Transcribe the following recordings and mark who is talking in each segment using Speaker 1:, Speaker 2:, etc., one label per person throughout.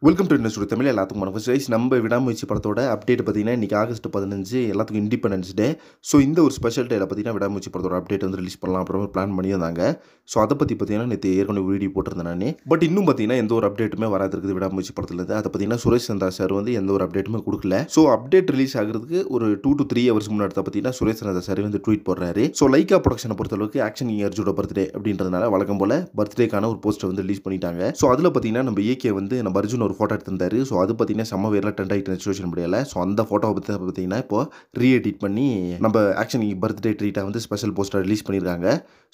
Speaker 1: Welcome to industry Tamil. எல்லாத்துக்கும் வணக்கம். Guys, நம்ம விடாமுயற்சி படத்தோட அப்டேட் பார்த்தீங்கன்னா இன்றைக்கி ஆகஸ்ட் 15 எல்லாத்துக்கும் இண்டிபெண்டன்ஸ் டே. ஸோ இந்த ஒரு ஸ்பெஷல் டேயில் பார்த்தீங்கன்னா விடாமுயற்சி படத்தோட அப்டேட் வந்து ரிலீஸ் பண்ணலாம் அப்புறமா பிளான் பண்ணியிருந்தாங்க. ஸோ அதை பற்றி பார்த்தீங்கன்னா நேற்று ஏற்கனவே வீடியோ போட்டிருந்தேன் நான். பட் இன்னும் பார்த்தீங்கன்னா எந்த ஒரு அப்டேட்டுமே வராது இருக்குது விடாமுயற்சி படத்துலேருந்து. அதை பார்த்தீங்கன்னா சுரேஷ் சந்திரா சார் வந்து எந்த ஒரு அப்டேட்டுமே கொடுக்கல. ஸோ அப்டேட் ரிலீஸ் ஆகிறதுக்கு ஒரு 2 to 3 ஹவர்ஸ் முன்னாடி பார்த்தீங்கன்னா சுரேஷ் சந்திரா சார் வந்து ட்வீட் போடுறாரு. ஸோ லைக்கா ப்ரொடக்ஷனை பொறுத்தளவுக்கு ஆக்ஷன் கிங் அர்ஜுனோட பர்த்டே அப்படின்றதுனால வழக்கம் போல பர்த்டேக்கான ஒரு போஸ்டர் வந்து ரிலீஸ் பண்ணிட்டாங்க. ஸோ அதில் பார்த்தீங்கன்னா நம்ம ஏகே வந்து நம்ம அர்ஜுன் ஒரு ஃபோட்டோ எடுத்திருந்தாரு. ஸோ அது பார்த்தீங்கன்னா செம்ம வேரில் ட்ரெண்ட் ஆகிட்டு சோஷியல் மீடியாவில். ஸோ அந்த ஃபோட்டோவை பற்றி பார்த்தீங்கன்னா இப்போ ரீஎடிட் பண்ணி நம்ம ஆக்ஷன் பர்த்டே ட்ரீட்டாக வந்து ஸ்பெஷல் போஸ்டர் ரிலீஸ் பண்ணியிருக்காங்க.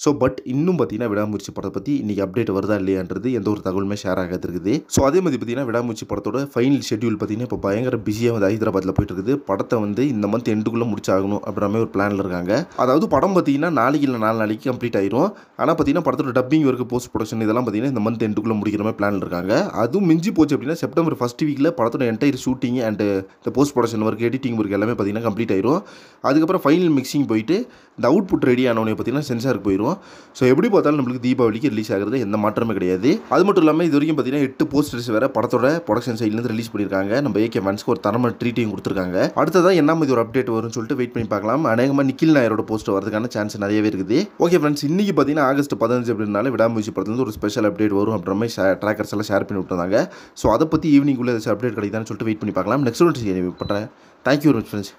Speaker 1: ஸோ பட் இன்னும் பார்த்தீங்கன்னா விடாமுயற்சி படத்தை பற்றி இன்றைக்கி அப்டேட் வருதா இல்லையான்றது எந்த ஒரு தகவலுமே ஷேர் ஆகாது இருக்குது. ஸோ அதே மாதிரி பார்த்தீங்கன்னா விடாமுயற்சி படத்தோட ஃபைனல் ஷெட்யூல் பார்த்தீங்கன்னா இப்போ பயங்கர பிஸியாக வந்து ஹைதராபாத்தில் போயிட்டு இருக்குது. படத்தை வந்து இந்த மந்த் எண்டுக்குள்ளே முடிச்சாகணும் அப்படின்ற மாதிரி ஒரு பிளானில் இருக்காங்க. அதாவது படம் பார்த்தீங்கன்னா நாளைக்கு இல்லை 4 நாளைக்கு கம்ப்ளீட் ஆயிரும். ஆனால் பார்த்தீங்கன்னா படத்தோட டப்பிங் ஒர்க்கு போஸ்ட் ப்ரொடக்ஷன் இதெல்லாம் பார்த்தீங்கன்னா இந்த மந்த் எண்டுக்குள்ளே முடிக்கிற மாதிரி பிளானில் இருக்காங்க. அதுவும் மிஞ்சி போச்சு அப்படின்னா செப்டம்பர் ஃபர்ஸ்ட் வீக்கில் படத்தோட என்டையர் ஷூட்டிங் அண்ட் இந்த post production work editing work எல்லாமே பார்த்தீங்கன்னா கம்ப்ளீட் ஆயிரும். அதுக்கப்புறம் ஃபைனல் மிக்சிங் போயிட்டு இந்த அவுட்புட் ரெடி ஆனவனே பார்த்தீங்கன்னா சென்சாருக்கு போயிடும். ஸோ எப்படி பார்த்தாலும் நம்மளுக்கு தீபாவளிக்கு ரிலீஸ் ஆகிறது எந்த மாற்றமே கிடையாது. அது மட்டும் இல்லாமல் இது வரைக்கும் பார்த்தீங்கன்னா 8 போஸ்டர்ஸ் வேறு படத்தோட ப்ரொடக்ஷன் சைட்லேருந்து ரிலீஸ் பண்ணியிருக்காங்க. நம்ம ஏகே ஃபேன்ஸ்க்கு ஒரு தரமான ட்ரீட்டையும் கொடுத்துருக்காங்க. அடுத்ததான் என்ன மாதிரி ஒரு அப்டேட் வரும்னு சொல்லிட்டு வெயிட் பண்ணி பார்க்கலாம். அநேகமாக நிக்கில் நாயரோட போஸ்டர் வரதுக்கான சான்ஸ் நிறையவே இருக்குது. ஓகே ஃப்ரெண்ட்ஸ், இன்னைக்கு பார்த்தீங்கன்னா ஆகஸ்ட் 15 அப்படின்னால விடாமுயற்சி படத்துலேருந்து ஒரு ஸ்பெஷல் அப்டேட் வரும் அப்படின்ற மாதிரி ட்ராக்கர்ஸ் எல்லாம் ஷேர் பண்ணி விட்டுருந்தாங்க. ஸோ அதை பற்றி ஈவினிங் உள்ள ஏதாச்சும் அப்டேட் கிடைக்குதான்னு சொல்லிட்டு வெயிட் பண்ணி பார்க்கலாம். நெக்ஸ்ட் பண்ணுறேன். Thank you very much friends.